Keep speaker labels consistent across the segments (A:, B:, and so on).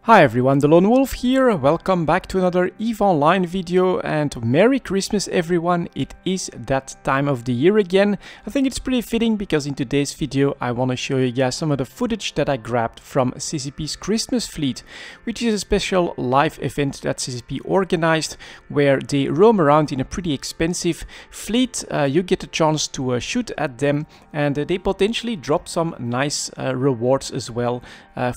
A: Hi everyone, delonewolf here. Welcome back to another EVE Online video and Merry Christmas everyone. It is that time of the year again. I think it's pretty fitting because in today's video I want to show you guys some of the footage that I grabbed from CCP's Christmas Fleet, which is a special live event that CCP organized where they roam around in a pretty expensive fleet. You get a chance to shoot at them and they potentially drop some nice rewards as well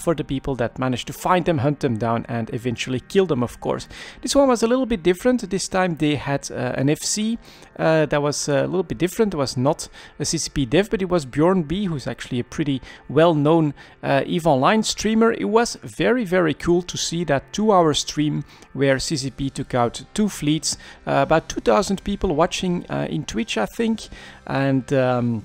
A: for the people that manage to find them, hunt them down and eventually kill them, of course. This one was a little bit different. This time they had an FC that was a little bit different. It was not a CCP dev, but it was Bjorn B, who's actually a pretty well-known EVE Online streamer. It was very cool to see that 2-hour stream where CCP took out 2 fleets, about 2,000 people watching in Twitch, I think, and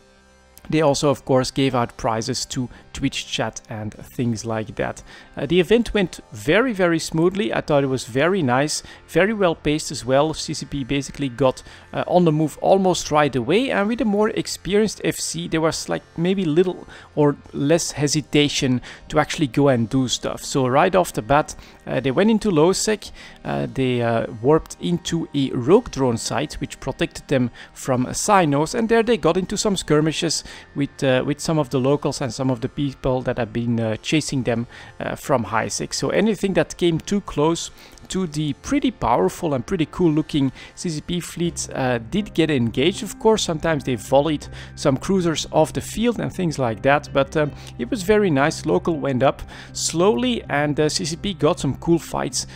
A: they also, of course, gave out prizes to Twitch chat and things like that. The event went very smoothly. I thought it was very nice, very well paced as well. CCP basically got on the move almost right away, and with a more experienced FC, there was like maybe little or less hesitation to actually go and do stuff. So right off the bat, they went into Lowsec, they warped into a rogue drone site, which protected them from Cynos, and there they got into some skirmishes with some of the locals and some of the people that have been chasing them from Lowsec. So anything that came too close to the pretty powerful and pretty cool looking CCP fleets did get engaged, of course. Sometimes they volleyed some cruisers off the field and things like that, but it was very nice. Local went up slowly and CCP got some cool fights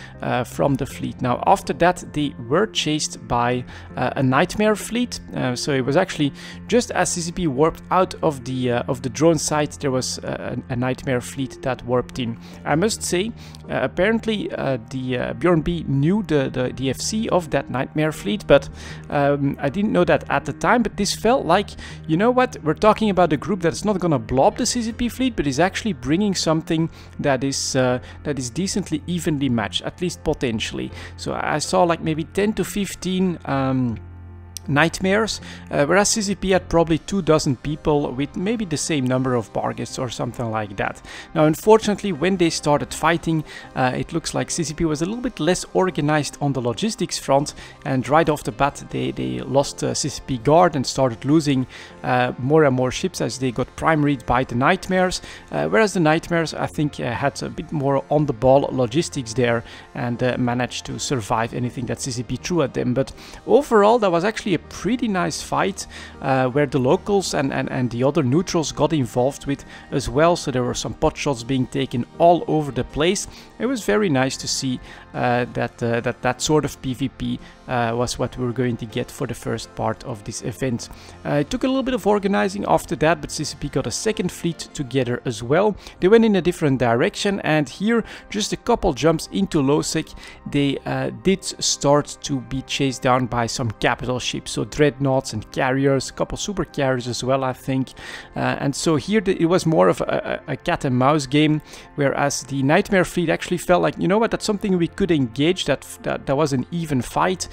A: from the fleet. Now after that they were chased by a nightmare fleet, so it was actually just as CCP warped out of the drone site, there was a nightmare fleet that warped in. I must say, apparently the Bjorn B knew the FC of that nightmare fleet, but I didn't know that at the time. But this felt like, you know what, we're talking about a group that's not gonna blob the CCP fleet, but is actually bringing something that is decently evenly matched, at least potentially. So I saw like maybe 10 to 15 nightmares, whereas CCP had probably 24 people with maybe the same number of bargains or something like that. Now unfortunately when they started fighting, it looks like CCP was a little bit less organized on the logistics front, and right off the bat they lost CCP guard and started losing more and more ships as they got primaried by the nightmares, whereas the nightmares I think had a bit more on the ball logistics there and managed to survive anything that CCP threw at them. But overall that was actually a pretty nice fight where the locals and the other neutrals got involved with as well, so there were some pot shots being taken all over the place. It was very nice to see that sort of PvP was what we were going to get for the first part of this event. It took a little bit of organizing after that, but CCP got a second fleet together as well. They went in a different direction, and here just a couple jumps into Lowsec they did start to be chased down by some capital ships, so dreadnoughts and carriers, a couple super carriers as well, I think. And so here it was more of a cat and mouse game, whereas the nightmare fleet actually felt like, you know what, that's something we could engage, that was an even fight.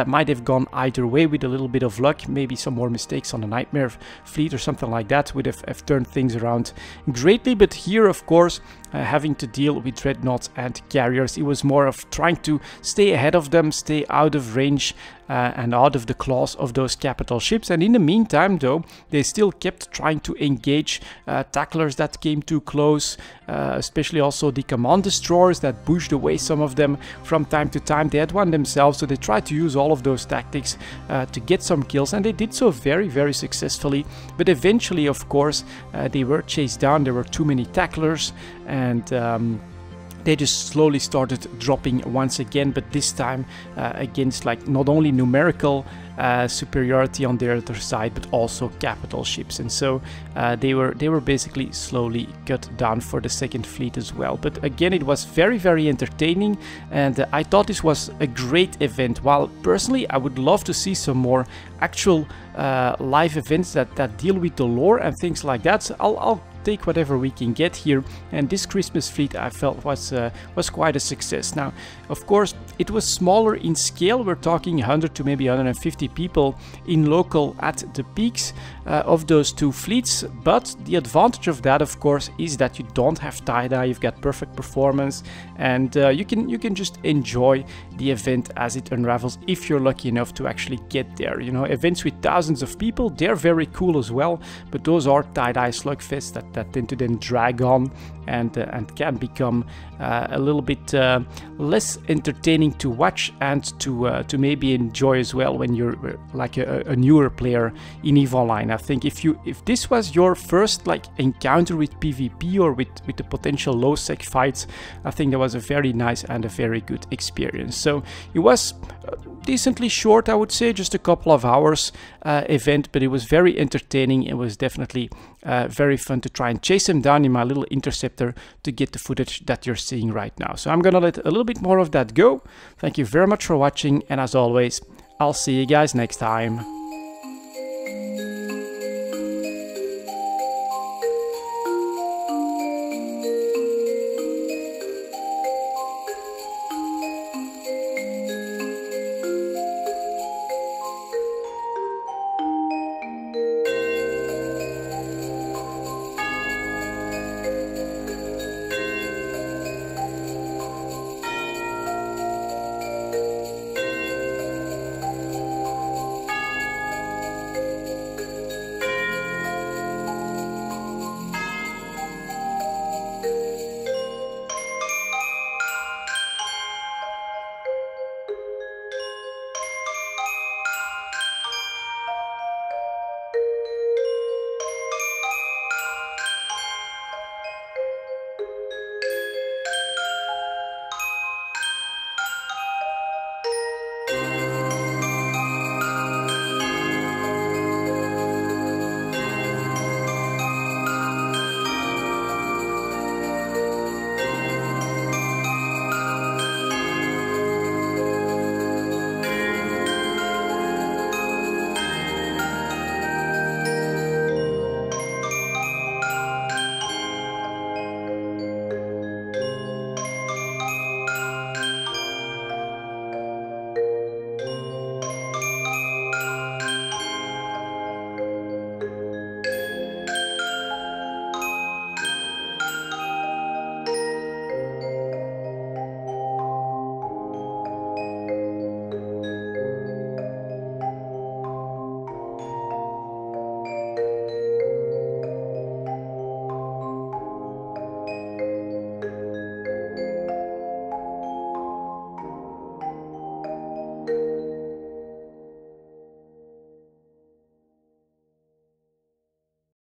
A: Might have gone either way with a little bit of luck. Maybe some more mistakes on the nightmare fleet or something like that would have turned things around greatly. But here, of course, having to deal with dreadnoughts and carriers, it was more of trying to stay ahead of them, stay out of range and out of the claws of those capital ships. And in the meantime though, they still kept trying to engage tacklers that came too close, especially also the command destroyers that pushed away some of them from time to time. They had one themselves, so they tried to use all of those tactics to get some kills, and they did so very successfully. But eventually, of course, they were chased down. There were too many tacklers, and they just slowly started dropping once again, but this time against like not only numerical superiority on their other side, but also capital ships. And so they were basically slowly cut down for the second fleet as well. But again, it was very entertaining, and I thought this was a great event. While personally I would love to see some more actual live events that deal with the lore and things like that. So I'll take whatever we can get here, and this Christmas fleet I felt was quite a success. Now, of course, it was smaller in scale. We're talking 100 to maybe 150 people in local at the peaks of those two fleets, but the advantage of that, of course, is that you don't have tie-dye. You've got perfect performance, and you can just enjoy the event as it unravels if you're lucky enough to actually get there. You know, events with thousands of people, they're very cool as well, but those are tie-dye slugfests that tend to then drag on and can become a little bit less entertaining to watch and to maybe enjoy as well when you're like a newer player in EVE Online. I think if this was your first like encounter with PvP or with the potential Lowsec fights, I think that was a very nice and a very good experience. So it was decently short, I would say, just a couple of hours event, but it was very entertaining. It was definitely very fun to try and chase him down in my little interceptor to get the footage that you're seeing right now. So I'm gonna let a little bit more of that go. Thank you very much for watching, and as always, I'll see you guys next time.